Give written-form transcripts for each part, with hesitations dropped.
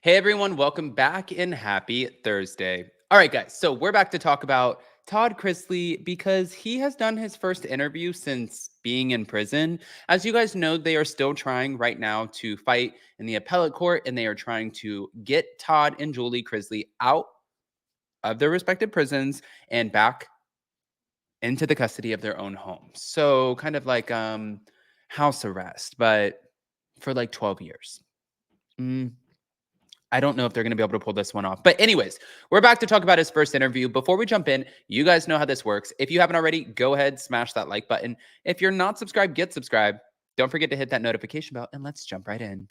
Hey everyone, welcome back and happy Thursday. All right, guys, so we're back to talk about Todd Chrisley because he has done his first interview since being in prison. As you guys know, they are still trying right now to fight in the appellate court and they are trying to get Todd and Julie Chrisley out of their respective prisons and back into the custody of their own homes. So, kind of like house arrest, but for like 12 years. Mm, I don't know if they're going to be able to pull this one off. But anyways, we're back to talk about his first interview. Before we jump in, you guys know how this works. If you haven't already, go ahead, smash that like button. If you're not subscribed, get subscribed. Don't forget to hit that notification bell and let's jump right in.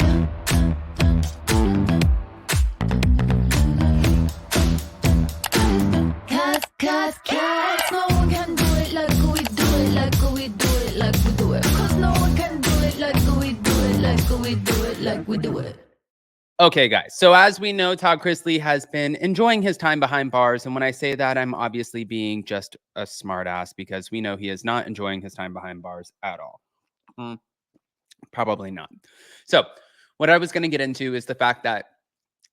Cause no one can do it like we do it, like we do it, like we do it. Cause no one can do it like we do it, like we do it, like we do it. Okay, guys. So as we know, Todd Chrisley has been enjoying his time behind bars. And when I say that, I'm obviously being just a smartass because we know he is not enjoying his time behind bars at all. Probably not. So what I was going to get into is the fact that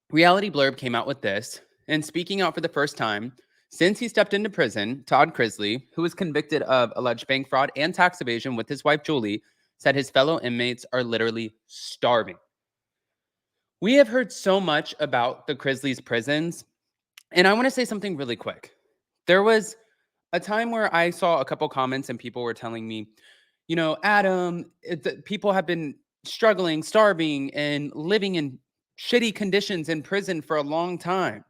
Reality Blurb came out with this. And speaking out for the first time since he stepped into prison, Todd Chrisley, who was convicted of alleged bank fraud and tax evasion with his wife, Julie, said his fellow inmates are literally starving. We have heard so much about the Chrisley's prisons, and I want to say something really quick. There was a time where I saw a couple comments and people were telling me, Adam, people have been struggling, starving, and living in shitty conditions in prison for a long time.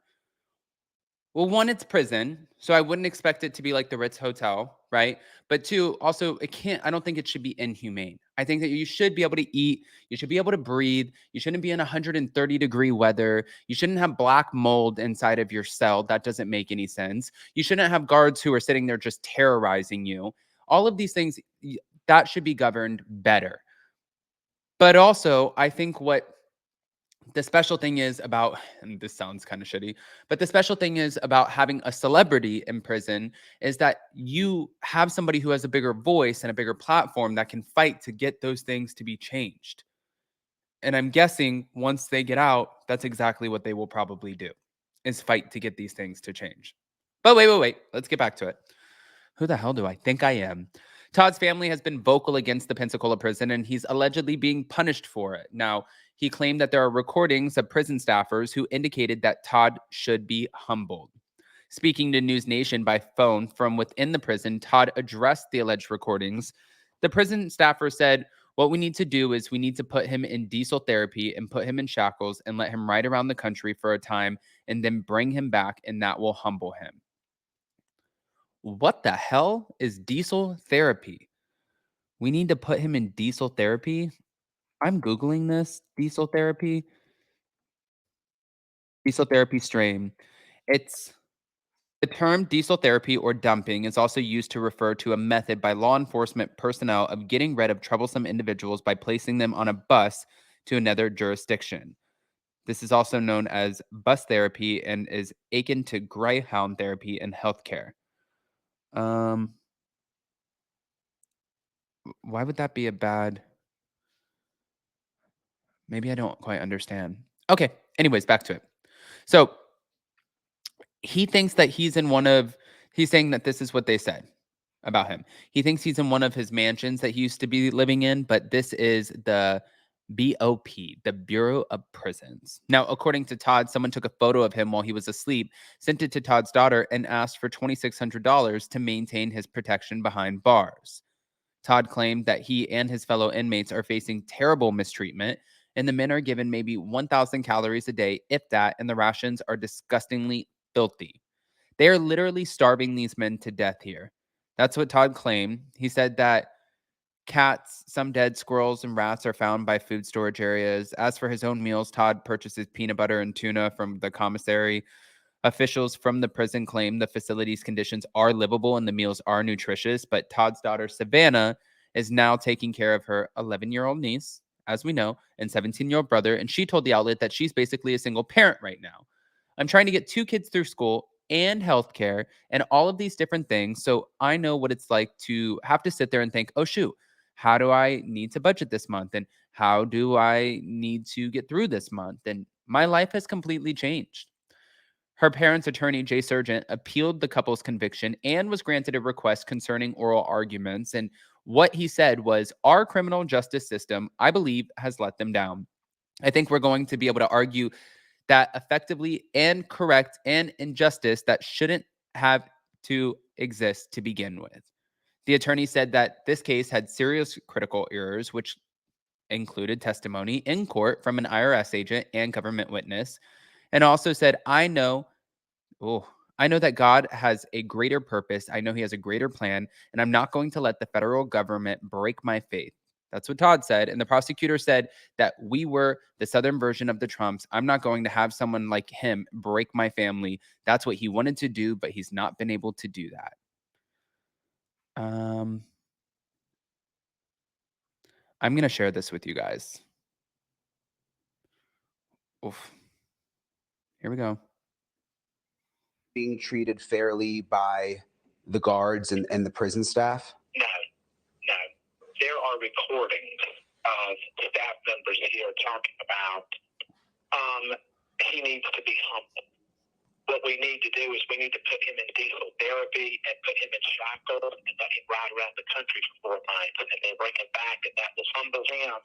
Well, one, it's prison, so I wouldn't expect it to be like the Ritz Hotel, right? But two, also, I don't think it should be inhumane. I think that you should be able to eat, you should be able to breathe, you shouldn't be in 130-degree weather, you shouldn't have black mold inside of your cell. That doesn't make any sense. You shouldn't have guards who are sitting there just terrorizing you. All of these things, that should be governed better. But also, I think what the special thing is about, and this sounds kind of shitty, but the special thing is about having a celebrity in prison is that you have somebody who has a bigger voice and a bigger platform that can fight to get those things to be changed. And I'm guessing once they get out, that's exactly what they will probably do, is fight to get these things to change. But wait. Let's get back to it. Who the hell do I think I am? Todd's family has been vocal against the Pensacola prison, and he's allegedly being punished for it. Now, he claimed that there are recordings of prison staffers who indicated that Todd should be humbled. Speaking to News Nation by phone from within the prison, Todd addressed the alleged recordings. The prison staffer said, "What we need to do is we need to put him in diesel therapy and put him in shackles and let him ride around the country for a time and then bring him back, and that will humble him." What the hell is diesel therapy? We need to put him in diesel therapy. I'm Googling this. Diesel therapy. Diesel therapy strain. It's the term diesel therapy or dumping is also used to refer to a method by law enforcement personnel of getting rid of troublesome individuals by placing them on a bus to another jurisdiction. This is also known as bus therapy and is akin to greyhound therapy in healthcare. Why would that be a bad? Maybe I don't quite understand. Okay. Anyways, back to it. So he thinks that he's saying that this is what they said about him. He thinks he's in one of his mansions that he used to be living in, but this is the BOP, the Bureau of Prisons. Now, according to Todd, someone took a photo of him while he was asleep, sent it to Todd's daughter, and asked for $2,600 to maintain his protection behind bars. Todd claimed that he and his fellow inmates are facing terrible mistreatment, and the men are given maybe 1,000 calories a day, if that, and the rations are disgustingly filthy. They are literally starving these men to death here. That's what Todd claimed. He said that cats, some dead squirrels, and rats are found by food storage areas. As for his own meals, Todd purchases peanut butter and tuna from the commissary. Officials from the prison claim the facility's conditions are livable and the meals are nutritious, but Todd's daughter, Savannah, is now taking care of her 11-year-old niece, as we know, and 17-year-old brother, and she told the outlet that she's basically a single parent right now. I'm trying to get 2 kids through school and healthcare and all of these different things, so I know what it's like to have to sit there and think, oh, shoot, how do I need to budget this month? And How do I need to get through this month? And my life has completely changed. Her parents' attorney, Jay Sargent, appealed the couple's conviction and was granted a request concerning oral arguments. And what he said was, our criminal justice system, I believe, has let them down. I think we're going to be able to argue that effectively and correct and injustice that shouldn't have to exist to begin with. The attorney said that this case had serious critical errors, which included testimony in court from an IRS agent and government witness, and also said, I know that God has a greater purpose. I know he has a greater plan, and I'm not going to let the federal government break my faith. That's what Todd said. And the prosecutor said that we were the Southern version of the Trumps. I'm not going to have someone like him break my family. That's what he wanted to do, but he's not been able to do that. I'm going to share this with you guys. Oof. Here we go. Being treated fairly by the guards and the prison staff? No. There are recordings of staff members here talking about he needs to be humble. What we need to do is we need to put him in diesel therapy and put him in shackles and let him ride around the country for 4 nights and then bring him back, and that will humble him.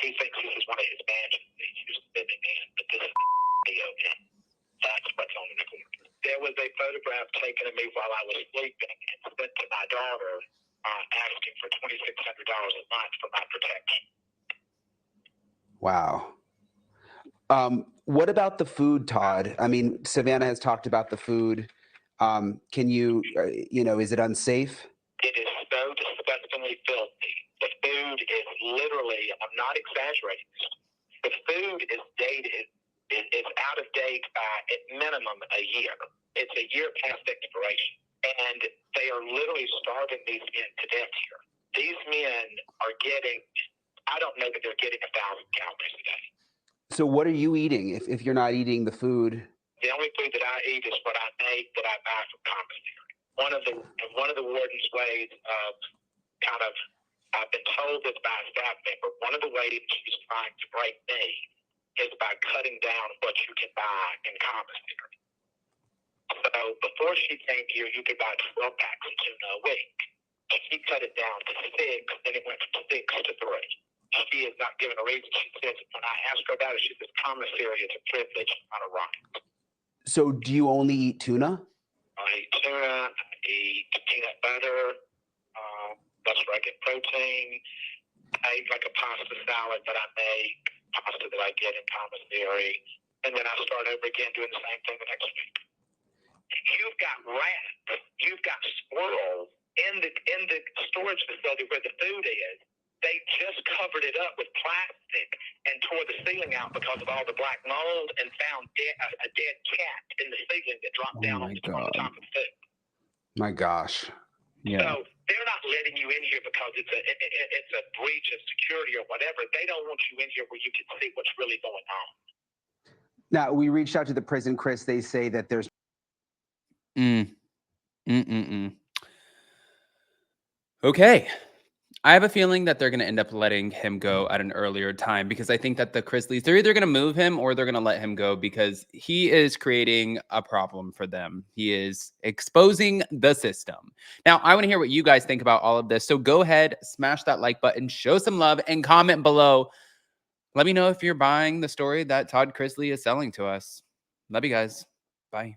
He thinks this is one of his mansions that he's used to living in, but this is video game. That's what's on the record. There was a photograph taken of me while I was sleeping and sent to my daughter asking for $2,600 a month for my protection. Wow. What about the food, Todd? I mean, Savannah has talked about the food. Can you, is it unsafe? It is so disgustingly filthy. The food is literally, I'm not exaggerating, the food is dated. It's out of date by at minimum a year. It's a year past expiration. And they are literally starving these men to death here. These men are getting, I don't know that they're getting 1,000 calories a day. So what are you eating if you're not eating the food? The only food that I eat is what I make that I buy from commissary. One of the warden's ways of I've been told this by a staff member, one of the ways she's trying to break me is by cutting down what you can buy in commissary. So before she came here, you could buy 12 packs of tuna a week. She cut it down to 6, then it went from 6 to 3. She is not given a reason. She says, when I asked her about it, she says, commissary is a privilege, not a right. So do you only eat tuna? I eat tuna, I eat peanut butter, that's where I get protein. I eat like a pasta salad that I make, pasta that I get in commissary, and then I start over again doing the same thing the next week. You've got rats, you've got squirrels in the storage facility where the food is. They just covered it up with plastic and tore the ceiling out because of all the black mold and found a dead cat in the ceiling that dropped down on the top of the food. My gosh. Yeah. So they're not letting you in here because it's a breach of security or whatever. They don't want you in here where you can see what's really going on. Now, we reached out to the prison, Chris. They say that there's Okay. I have a feeling that they're going to end up letting him go at an earlier time because I think that the Chrisleys, they're either going to move him or they're going to let him go because he is creating a problem for them. He is exposing the system. Now, I want to hear what you guys think about all of this. So go ahead, smash that like button, show some love, and comment below. Let me know if you're buying the story that Todd Chrisley is selling to us. Love you guys. Bye.